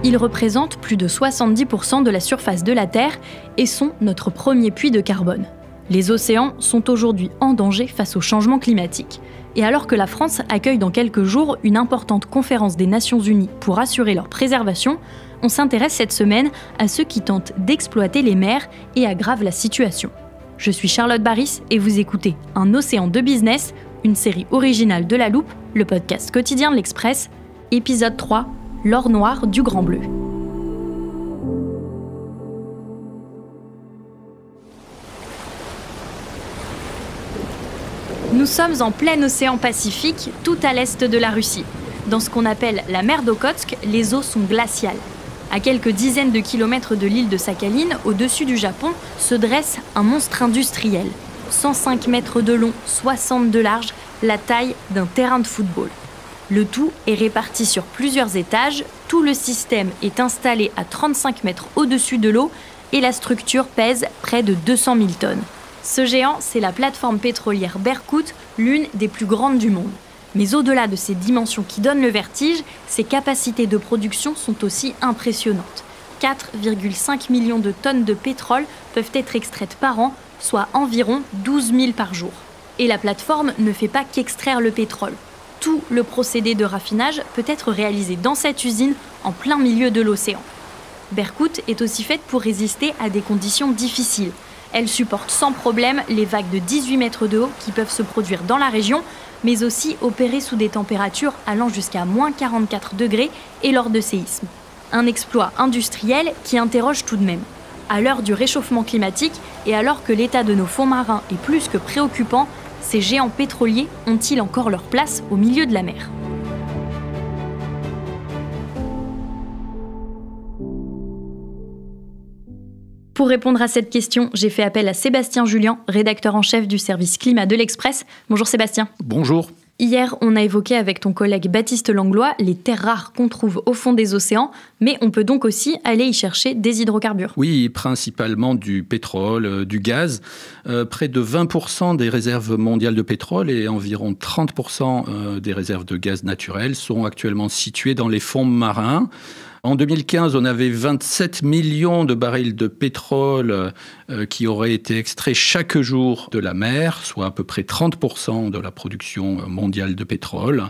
Ils représentent plus de 70% de la surface de la Terre et sont notre premier puits de carbone. Les océans sont aujourd'hui en danger face au changement climatique. Et alors que la France accueille dans quelques jours une importante conférence des Nations Unies pour assurer leur préservation, on s'intéresse cette semaine à ceux qui tentent d'exploiter les mers et aggravent la situation. Je suis Charlotte Baris et vous écoutez Un océan de business, une série originale de La Loupe, le podcast quotidien de l'Express, épisode 3, l'or noir du Grand Bleu. Nous sommes en plein océan Pacifique, tout à l'est de la Russie. Dans ce qu'on appelle la mer d'Okhotsk, les eaux sont glaciales. À quelques dizaines de kilomètres de l'île de Sakhaline, au-dessus du Japon, se dresse un monstre industriel. 105 mètres de long, 60 de large, la taille d'un terrain de football. Le tout est réparti sur plusieurs étages, tout le système est installé à 35 mètres au-dessus de l'eau et la structure pèse près de 200 000 tonnes. Ce géant, c'est la plateforme pétrolière Berkut, l'une des plus grandes du monde. Mais au-delà de ces dimensions qui donnent le vertige, ses capacités de production sont aussi impressionnantes. 4,5 millions de tonnes de pétrole peuvent être extraites par an, soit environ 12 000 par jour. Et la plateforme ne fait pas qu'extraire le pétrole. Tout le procédé de raffinage peut être réalisé dans cette usine en plein milieu de l'océan. Berkut est aussi faite pour résister à des conditions difficiles. Elle supporte sans problème les vagues de 18 mètres de haut qui peuvent se produire dans la région, mais aussi opérer sous des températures allant jusqu'à moins 44 degrés et lors de séismes. Un exploit industriel qui interroge tout de même. À l'heure du réchauffement climatique et alors que l'état de nos fonds marins est plus que préoccupant, ces géants pétroliers ont-ils encore leur place au milieu de la mer ? Pour répondre à cette question, j'ai fait appel à Sébastien Julien, rédacteur en chef du service climat de l'Express. Bonjour Sébastien. Bonjour. Hier, on a évoqué avec ton collègue Baptiste Langlois les terres rares qu'on trouve au fond des océans, mais on peut donc aussi aller y chercher des hydrocarbures. Oui, principalement du pétrole, du gaz. Près de 20% des réserves mondiales de pétrole et environ 30% des réserves de gaz naturel sont actuellement situées dans les fonds marins. En 2015, on avait 27 millions de barils de pétrole qui auraient été extraits chaque jour de la mer, soit à peu près 30% de la production mondiale de pétrole.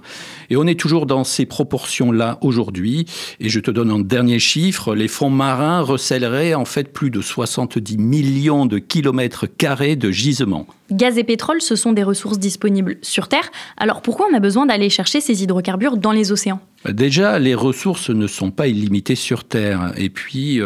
Et on est toujours dans ces proportions-là aujourd'hui. Et je te donne un dernier chiffre, les fonds marins recèleraient en fait plus de 70 millions de kilomètres carrés de gisements. Gaz et pétrole, ce sont des ressources disponibles sur Terre. Alors pourquoi on a besoin d'aller chercher ces hydrocarbures dans les océans ? Déjà, les ressources ne sont pas illimitées sur Terre. Et puis,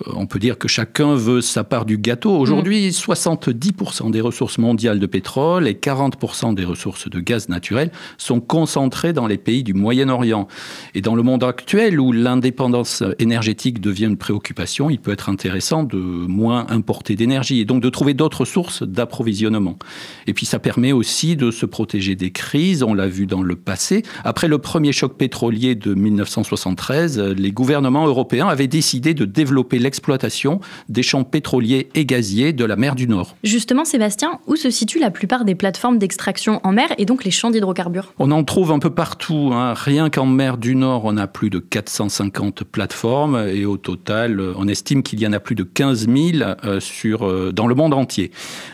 on peut dire que chacun veut sa part du gâteau. Aujourd'hui, 70% des ressources mondiales de pétrole et 40% des ressources de gaz naturel sont concentrées dans les pays du Moyen-Orient. Et dans le monde actuel, où l'indépendance énergétique devient une préoccupation, il peut être intéressant de moins importer d'énergie et donc de trouver d'autres sources d'approvisionnement. Et puis, ça permet aussi de se protéger des crises. On l'a vu dans le passé. Après le premier choc pétrolier de 1973, les gouvernements européens avaient décidé de développer l'exploitation des champs pétroliers et gaziers de la mer du Nord. Justement, Sébastien, où se situent la plupart des plateformes d'extraction en mer et donc les champs d'hydrocarbures ? On en trouve un peu partout. Rien qu'en mer du Nord, on a plus de 450 plateformes et au total, on estime qu'il y en a plus de 15 000 dans le monde entier.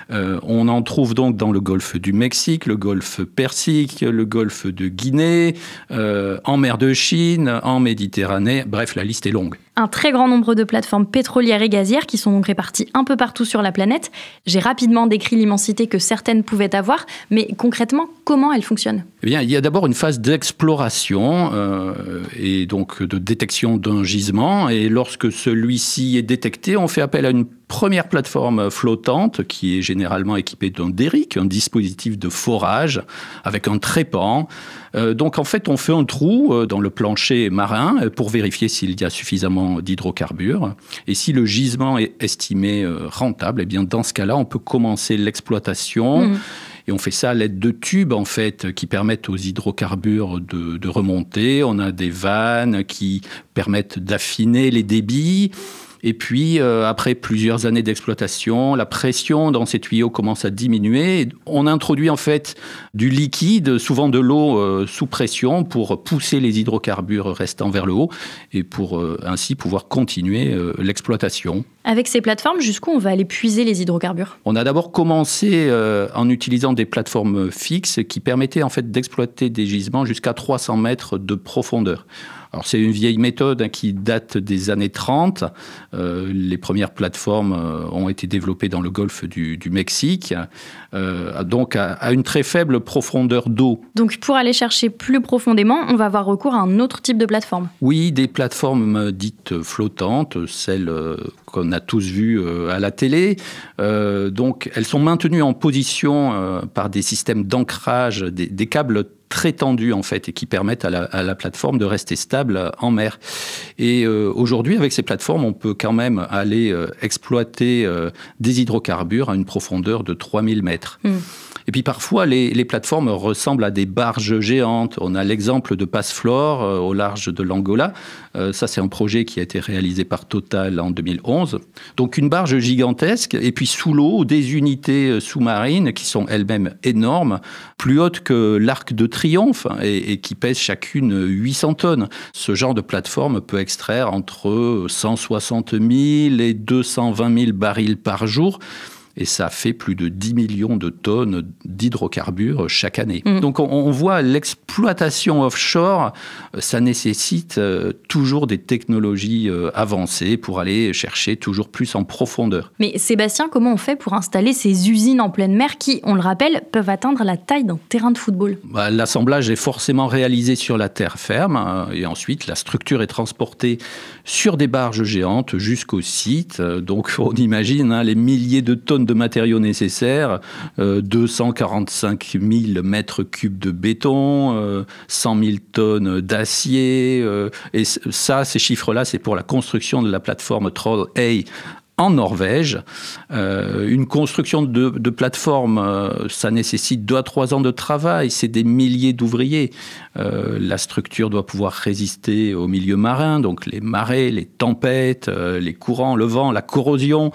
On en trouve donc dans le golfe du Mexique, le golfe Persique, le golfe de Guinée, en mer de Chine, en Méditerranée, bref, la liste est longue. Un très grand nombre de plateformes pétrolières et gazières qui sont donc réparties un peu partout sur la planète. J'ai rapidement décrit l'immensité que certaines pouvaient avoir, mais concrètement, comment elles fonctionnent ? Eh bien, il y a d'abord une phase d'exploration et donc de détection d'un gisement. Et lorsque celui-ci est détecté, on fait appel à une première plateforme flottante qui est généralement équipée d'un derrick, un dispositif de forage avec un trépan. Donc en fait, on fait un trou dans le plancher marin pour vérifier s'il y a suffisamment d'hydrocarbures. Et si le gisement est estimé rentable, eh bien dans ce cas-là, on peut commencer l'exploitation. Et on fait ça à l'aide de tubes, en fait, qui permettent aux hydrocarbures de remonter. On a des vannes qui permettent d'affiner les débits. Et puis, après plusieurs années d'exploitation, la pression dans ces tuyaux commence à diminuer. On introduit en fait du liquide, souvent de l'eau sous pression, pour pousser les hydrocarbures restant vers le haut et pour ainsi pouvoir continuer l'exploitation. Avec ces plateformes, jusqu'où on va aller puiser les hydrocarbures ? On a d'abord commencé en utilisant des plateformes fixes qui permettaient en fait d'exploiter des gisements jusqu'à 300 mètres de profondeur. Alors, c'est une vieille méthode qui date des années 30. Les premières plateformes ont été développées dans le golfe du Mexique, donc à une très faible profondeur d'eau. Donc, pour aller chercher plus profondément, on va avoir recours à un autre type de plateforme. Oui, des plateformes dites flottantes, celles qu'on a tous vues à la télé. Donc, elles sont maintenues en position par des systèmes d'ancrage, des câbles très tendus en fait et qui permettent à la plateforme de rester stable en mer. Et aujourd'hui, avec ces plateformes, on peut quand même aller exploiter des hydrocarbures à une profondeur de 3000 mètres. Et puis parfois, les plateformes ressemblent à des barges géantes. On a l'exemple de Passflor au large de l'Angola. Ça, c'est un projet qui a été réalisé par Total en 2011. Donc une barge gigantesque, et puis sous l'eau, des unités sous-marines qui sont elles-mêmes énormes, plus hautes que l'Arc de Triomphe et qui pèsent chacune 800 tonnes. Ce genre de plateforme peut extraire entre 160 000 et 220 000 barils par jour. Et ça fait plus de 10 millions de tonnes d'hydrocarbures chaque année. Donc on voit l'exploitation offshore, ça nécessite toujours des technologies avancées pour aller chercher toujours plus en profondeur. Mais Sébastien, comment on fait pour installer ces usines en pleine mer qui, on le rappelle, peuvent atteindre la taille d'un terrain de football ? L'assemblage est forcément réalisé sur la terre ferme et ensuite la structure est transportée sur des barges géantes jusqu'au site. Donc on imagine les milliers de tonnes de matériaux nécessaires, 245 000 mètres cubes de béton, 100 000 tonnes d'acier. Et ça, ces chiffres-là, c'est pour la construction de la plateforme Troll A en Norvège. Une construction de plateforme, ça nécessite 2 à 3 ans de travail, c'est des milliers d'ouvriers. La structure doit pouvoir résister au milieu marin, donc les marées, les tempêtes, les courants, le vent, la corrosion.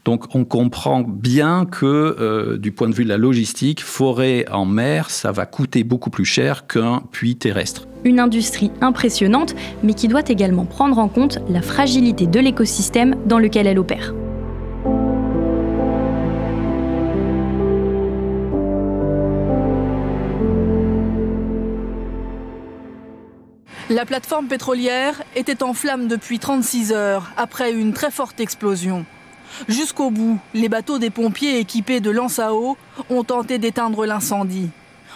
Donc on comprend bien que du point de vue de la logistique, forer en mer, ça va coûter beaucoup plus cher qu'un puits terrestre. Une industrie impressionnante, mais qui doit également prendre en compte la fragilité de l'écosystème dans lequel elle opère. La plateforme pétrolière était en flammes depuis 36 heures après une très forte explosion. Jusqu'au bout, les bateaux des pompiers équipés de lances à eau ont tenté d'éteindre l'incendie.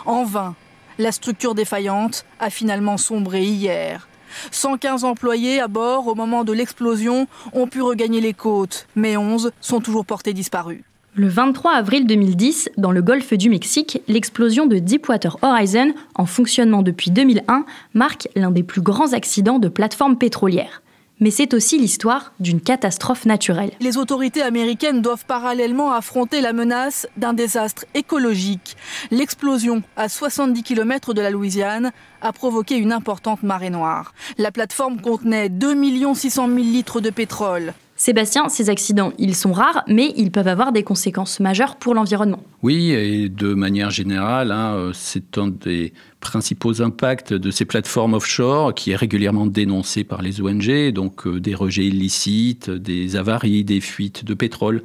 En vain, la structure défaillante a finalement sombré hier. 115 employés à bord au moment de l'explosion ont pu regagner les côtes, mais 11 sont toujours portés disparus. Le 23 avril 2010, dans le golfe du Mexique, l'explosion de Deepwater Horizon, en fonctionnement depuis 2001, marque l'un des plus grands accidents de plateformes pétrolières. Mais c'est aussi l'histoire d'une catastrophe naturelle. Les autorités américaines doivent parallèlement affronter la menace d'un désastre écologique. L'explosion à 70 km de la Louisiane a provoqué une importante marée noire. La plateforme contenait 2 600 000 litres de pétrole. Sébastien, ces accidents, ils sont rares, mais ils peuvent avoir des conséquences majeures pour l'environnement. Oui, et de manière générale, c'est un des principaux impacts de ces plateformes offshore qui est régulièrement dénoncé par les ONG, donc des rejets illicites, des avaries, des fuites de pétrole.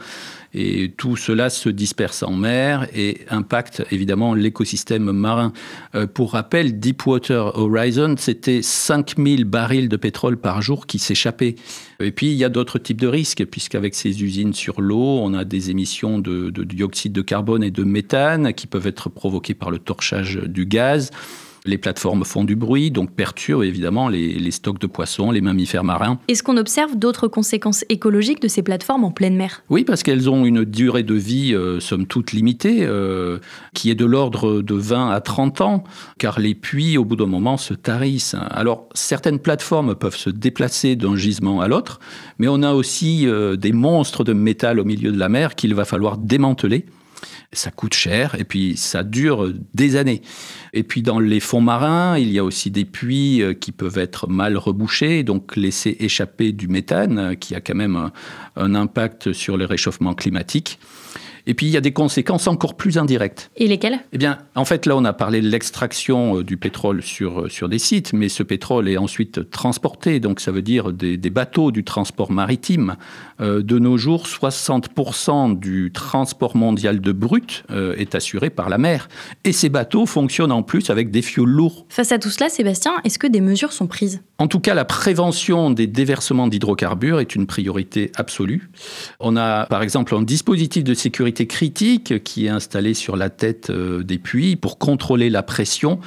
Et tout cela se disperse en mer et impacte évidemment l'écosystème marin. Pour rappel, Deepwater Horizon, c'était 5000 barils de pétrole par jour qui s'échappaient. Et puis, il y a d'autres types de risques, puisqu'avec ces usines sur l'eau, on a des émissions de dioxyde de carbone et de méthane qui peuvent être provoquées par le torchage du gaz. Les plateformes font du bruit, donc perturbent évidemment les stocks de poissons, les mammifères marins. Est-ce qu'on observe d'autres conséquences écologiques de ces plateformes en pleine mer ? Oui, parce qu'elles ont une durée de vie, somme toute limitée, qui est de l'ordre de 20 à 30 ans, car les puits, au bout d'un moment, se tarissent. Alors, certaines plateformes peuvent se déplacer d'un gisement à l'autre, mais on a aussi des monstres de métal au milieu de la mer qu'il va falloir démanteler. Ça coûte cher et puis ça dure des années. Et puis dans les fonds marins, il y a aussi des puits qui peuvent être mal rebouchés, donc laisser échapper du méthane qui a quand même un impact sur le réchauffement climatique. Et puis, il y a des conséquences encore plus indirectes. Et lesquelles ? Eh bien, en fait, là, on a parlé de l'extraction du pétrole sur des sites, mais ce pétrole est ensuite transporté. Donc, ça veut dire des bateaux du transport maritime. De nos jours, 60% du transport mondial de brut est assuré par la mer. Et ces bateaux fonctionnent en plus avec des fioul lourds. Face à tout cela, Sébastien, est-ce que des mesures sont prises ? En tout cas, la prévention des déversements d'hydrocarbures est une priorité absolue. On a, par exemple, un dispositif de sécurité critique qui est installé sur la tête des puits pour contrôler la pression,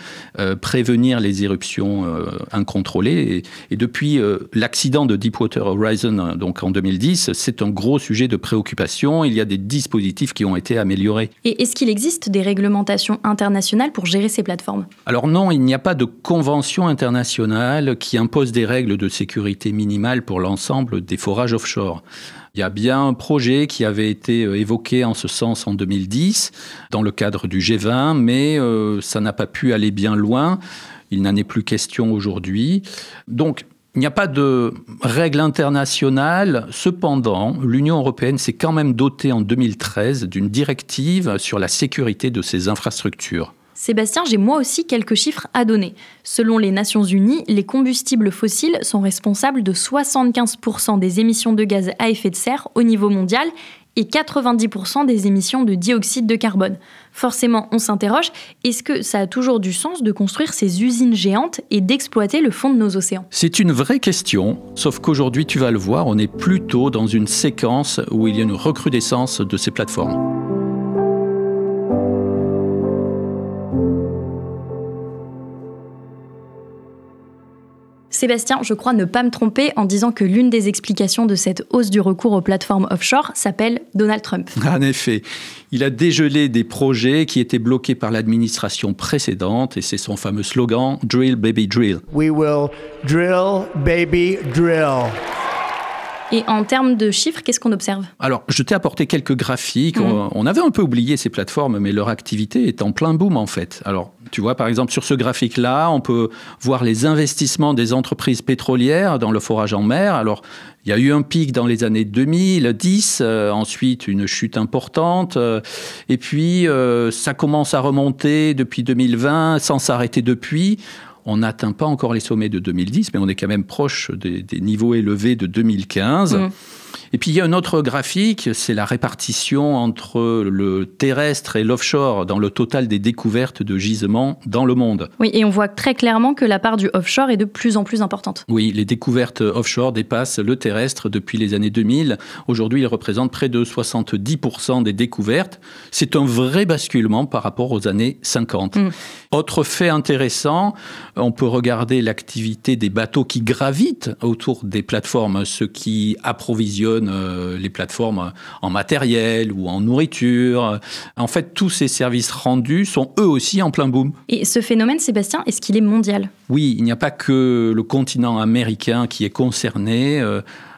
prévenir les éruptions incontrôlées. Et depuis l'accident de Deepwater Horizon, donc en 2010, c'est un gros sujet de préoccupation. Il y a des dispositifs qui ont été améliorés. Et est-ce qu'il existe des réglementations internationales pour gérer ces plateformes ? Alors non, il n'y a pas de convention internationale qui impose des règles de sécurité minimales pour l'ensemble des forages offshore. Il y a bien un projet qui avait été évoqué en ce sens en 2010 dans le cadre du G20, mais ça n'a pas pu aller bien loin. Il n'en est plus question aujourd'hui. Donc, il n'y a pas de règle internationale. Cependant, l'Union européenne s'est quand même dotée en 2013 d'une directive sur la sécurité de ses infrastructures. Sébastien, j'ai moi aussi quelques chiffres à donner. Selon les Nations Unies, les combustibles fossiles sont responsables de 75% des émissions de gaz à effet de serre au niveau mondial et 90% des émissions de dioxyde de carbone. Forcément, on s'interroge, est-ce que ça a toujours du sens de construire ces usines géantes et d'exploiter le fond de nos océans ? C'est une vraie question, sauf qu'aujourd'hui, tu vas le voir, on est plutôt dans une séquence où il y a une recrudescence de ces plateformes. Sébastien, je crois ne pas me tromper en disant que l'une des explications de cette hausse du recours aux plateformes offshore s'appelle Donald Trump. En effet, il a dégelé des projets qui étaient bloqués par l'administration précédente et c'est son fameux slogan « Drill, baby, drill ». We will drill, baby, drill. Et en termes de chiffres, qu'est-ce qu'on observe ? Alors, je t'ai apporté quelques graphiques. On avait un peu oublié ces plateformes, mais leur activité est en plein boom, en fait. Alors, tu vois, par exemple, sur ce graphique-là, on peut voir les investissements des entreprises pétrolières dans le forage en mer. Alors, il y a eu un pic dans les années 2010, ensuite une chute importante, et puis ça commence à remonter depuis 2020, sans s'arrêter depuis. On n'atteint pas encore les sommets de 2010, mais on est quand même proche des niveaux élevés de 2015. Et puis, il y a un autre graphique, c'est la répartition entre le terrestre et l'offshore dans le total des découvertes de gisements dans le monde. Oui, et on voit très clairement que la part du offshore est de plus en plus importante. Oui, les découvertes offshore dépassent le terrestre depuis les années 2000. Aujourd'hui, ils représentent près de 70% des découvertes. C'est un vrai basculement par rapport aux années 50. Autre fait intéressant, on peut regarder l'activité des bateaux qui gravitent autour des plateformes, ceux qui approvisionnent les plateformes en matériel ou en nourriture. En fait, tous ces services rendus sont eux aussi en plein boom. Et ce phénomène, Sébastien, est-ce qu'il est mondial ? Oui, il n'y a pas que le continent américain qui est concerné.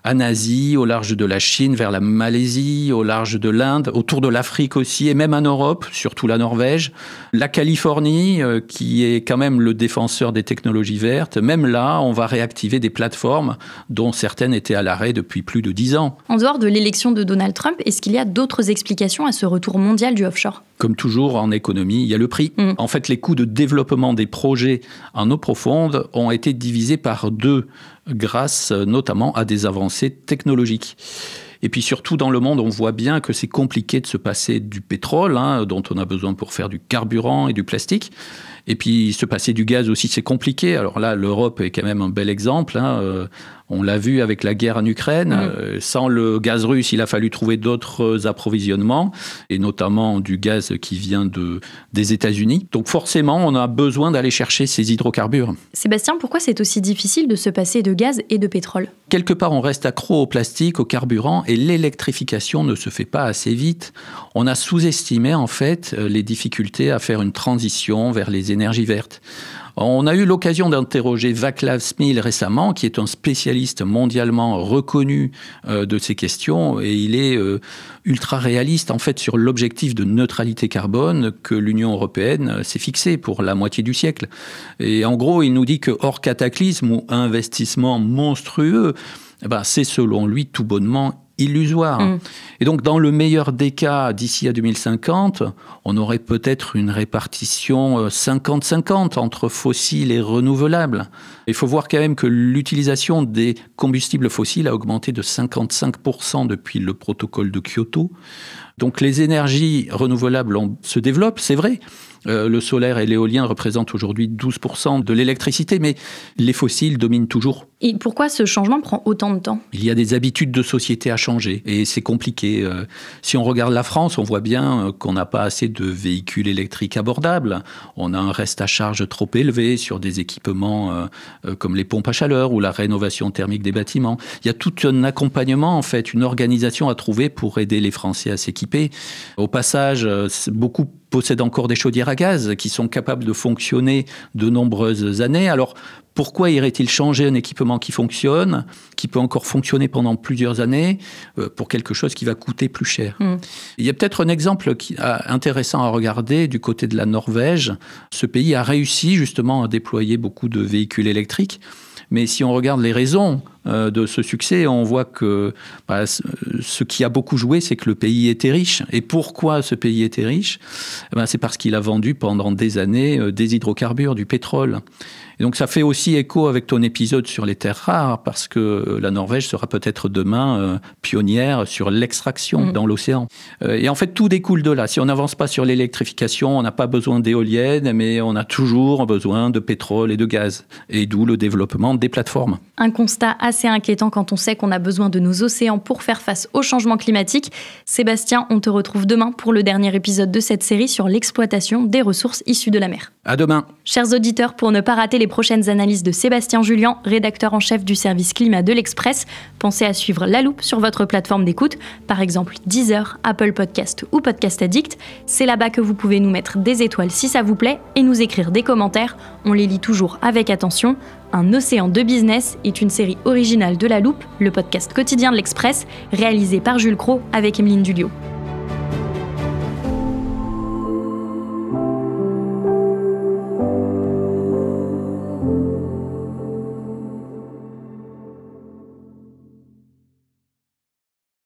En Asie, au large de la Chine, vers la Malaisie, au large de l'Inde, autour de l'Afrique aussi, et même en Europe, surtout la Norvège. La Californie, qui est quand même le défenseur des technologies vertes, même là, on va réactiver des plateformes dont certaines étaient à l'arrêt depuis plus de 10 ans. En dehors de l'élection de Donald Trump, est-ce qu'il y a d'autres explications à ce retour mondial du offshore ? Comme toujours en économie, il y a le prix. En fait, les coûts de développement des projets en eau profonde ont été divisés par 2 grâce notamment à des avancées technologiques. Et puis surtout dans le monde, on voit bien que c'est compliqué de se passer du pétrole, dont on a besoin pour faire du carburant et du plastique. Et puis se passer du gaz aussi, c'est compliqué. Alors là, l'Europe est quand même un bel exemple. On l'a vu avec la guerre en Ukraine. Sans le gaz russe, il a fallu trouver d'autres approvisionnements, et notamment du gaz qui vient des États-Unis. Donc forcément, on a besoin d'aller chercher ces hydrocarbures. Sébastien, pourquoi c'est aussi difficile de se passer de gaz et de pétrole ? Quelque part, on reste accro au plastique, au carburant, et l'électrification ne se fait pas assez vite. On a sous-estimé en fait les difficultés à faire une transition vers les énergies vertes. On a eu l'occasion d'interroger Václav Smil récemment, qui est un spécialiste mondialement reconnu de ces questions, et il est ultra réaliste en fait sur l'objectif de neutralité carbone que l'Union européenne s'est fixé pour la moitié du siècle. Et en gros, il nous dit que hors cataclysme ou investissement monstrueux, c'est selon lui tout bonnement illusoire. Et donc, dans le meilleur des cas, d'ici à 2050, on aurait peut-être une répartition 50-50 entre fossiles et renouvelables. Il faut voir quand même que l'utilisation des combustibles fossiles a augmenté de 55% depuis le protocole de Kyoto. Donc, les énergies renouvelables se développent, c'est vrai. Le solaire et l'éolien représentent aujourd'hui 12% de l'électricité, mais les fossiles dominent toujours. Et pourquoi ce changement prend autant de temps ? Il y a des habitudes de société à changer et c'est compliqué. Si on regarde la France, on voit bien qu'on n'a pas assez de véhicules électriques abordables. On a un reste à charge trop élevé sur des équipements comme les pompes à chaleur ou la rénovation thermique des bâtiments. Il y a tout un accompagnement, en fait, une organisation à trouver pour aider les Français à s'équiper. Au passage, beaucoup possèdent encore des chaudières à gaz qui sont capables de fonctionner de nombreuses années. Alors, pourquoi irait-il changer un équipement qui fonctionne, qui peut encore fonctionner pendant plusieurs années, pour quelque chose qui va coûter plus cher ? Il y a peut-être un exemple intéressant à regarder du côté de la Norvège. Ce pays a réussi justement à déployer beaucoup de véhicules électriques. Mais si on regarde les raisons de ce succès, on voit que ce qui a beaucoup joué, c'est que le pays était riche. Et pourquoi ce pays était riche ? C'est parce qu'il a vendu pendant des années des hydrocarbures, du pétrole. Et donc ça fait aussi écho avec ton épisode sur les terres rares, parce que la Norvège sera peut-être demain pionnière sur l'extraction dans l'océan. Et en fait, tout découle de là. Si on n'avance pas sur l'électrification, on n'a pas besoin d'éoliennes, mais on a toujours besoin de pétrole et de gaz. Et d'où le développement des plateformes. Un constat assez inquiétant quand on sait qu'on a besoin de nos océans pour faire face au changement climatique. Sébastien, on te retrouve demain pour le dernier épisode de cette série sur l'exploitation des ressources issues de la mer. À demain. Chers auditeurs, pour ne pas rater les prochaines analyses de Sébastien Julian, rédacteur en chef du service climat de l'Express, pensez à suivre La Loupe sur votre plateforme d'écoute, par exemple Deezer, Apple Podcast ou Podcast Addict. C'est là-bas que vous pouvez nous mettre des étoiles si ça vous plaît et nous écrire des commentaires. On les lit toujours avec attention. Un océan de business est une série originale de La Loupe, le podcast quotidien de l'Express, réalisé par Jules Cros avec Emeline Dulliot.